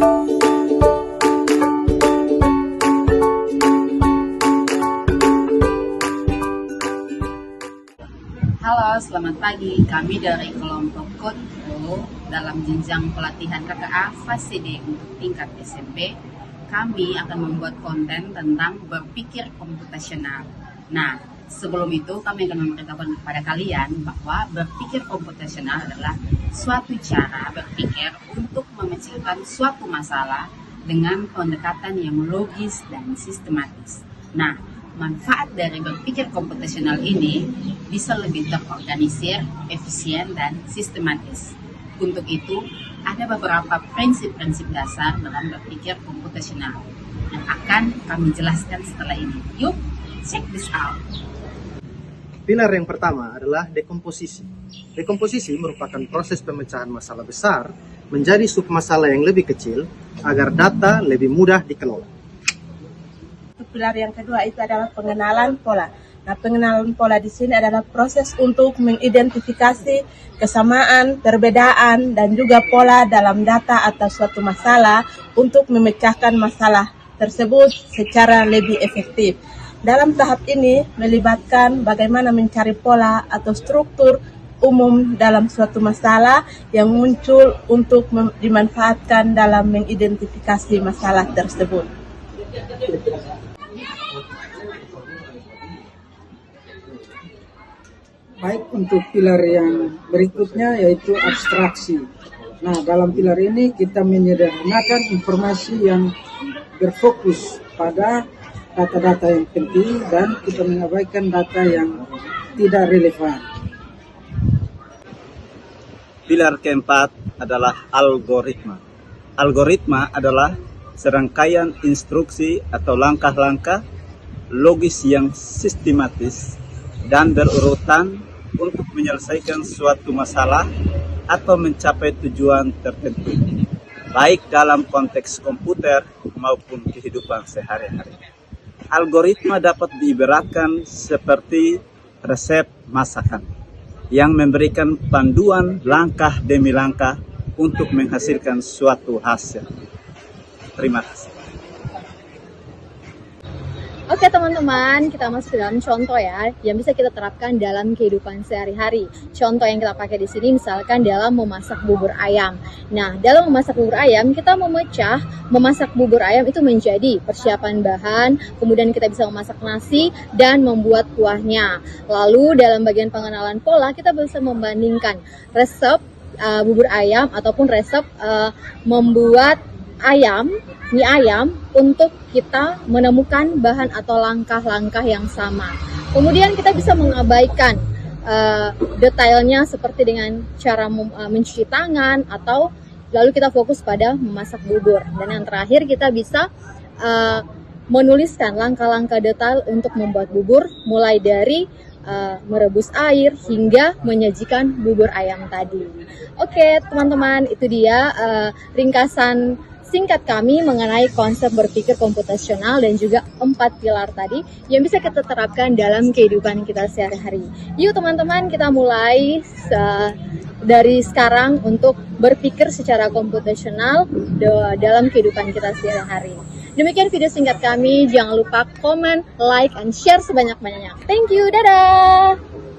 Halo, selamat pagi. Kami dari kelompok Code Pro dalam jenjang pelatihan KKA fase D untuk tingkat SMP. Kami akan membuat konten tentang berpikir komputasional. Nah, sebelum itu kami akan memberitahukan kepada kalian bahwa berpikir komputasional adalah suatu cara berpikir untuk memecahkan suatu masalah dengan pendekatan yang logis dan sistematis. Nah, manfaat dari berpikir komputasional ini bisa lebih terorganisir, efisien, dan sistematis. Untuk itu, ada beberapa prinsip-prinsip dasar dalam berpikir komputasional yang akan kami jelaskan setelah ini. Yuk, check this out. Pilar yang pertama adalah dekomposisi. Dekomposisi merupakan proses pemecahan masalah besar menjadi submasalah yang lebih kecil agar data lebih mudah dikelola. Pilar yang kedua itu adalah pengenalan pola. Nah, pengenalan pola di sini adalah proses untuk mengidentifikasi kesamaan, perbedaan, dan juga pola dalam data atau suatu masalah untuk memecahkan masalah tersebut secara lebih efektif. Dalam tahap ini melibatkan bagaimana mencari pola atau struktur umum dalam suatu masalah yang muncul untuk dimanfaatkan dalam mengidentifikasi masalah tersebut. Baik, untuk pilar yang berikutnya yaitu abstraksi. Nah, dalam pilar ini kita menyederhanakan informasi yang berfokus pada data-data yang penting dan kita mengabaikan data yang tidak relevan. Pilar keempat adalah algoritma. Algoritma adalah serangkaian instruksi atau langkah-langkah logis yang sistematis dan berurutan untuk menyelesaikan suatu masalah atau mencapai tujuan tertentu, baik dalam konteks komputer maupun kehidupan sehari-hari. Algoritma dapat diibaratkan seperti resep masakan yang memberikan panduan langkah demi langkah untuk menghasilkan suatu hasil. Terima kasih. Oke teman-teman, kita masuk ke dalam contoh ya, yang bisa kita terapkan dalam kehidupan sehari-hari. Contoh yang kita pakai di sini misalkan dalam memasak bubur ayam. Nah, dalam memasak bubur ayam, kita memasak bubur ayam itu menjadi persiapan bahan, kemudian kita bisa memasak nasi dan membuat kuahnya. Lalu dalam bagian pengenalan pola, kita bisa membandingkan resep bubur ayam ataupun resep membuat mie ayam untuk kita menemukan bahan atau langkah-langkah yang sama. Kemudian kita bisa mengabaikan detailnya seperti dengan cara mencuci tangan atau lalu kita fokus pada memasak bubur. Dan yang terakhir kita bisa menuliskan langkah-langkah detail untuk membuat bubur mulai dari merebus air hingga menyajikan bubur ayam tadi. Oke teman-teman, itu dia ringkasan singkat kami mengenai konsep berpikir komputasional dan juga 4 pilar tadi yang bisa kita terapkan dalam kehidupan kita sehari-hari. Yuk teman-teman, kita mulai dari sekarang untuk berpikir secara komputasional dalam kehidupan kita sehari-hari. Demikian video singkat kami, jangan lupa komen, like, and share sebanyak-banyaknya. Thank you, dadah!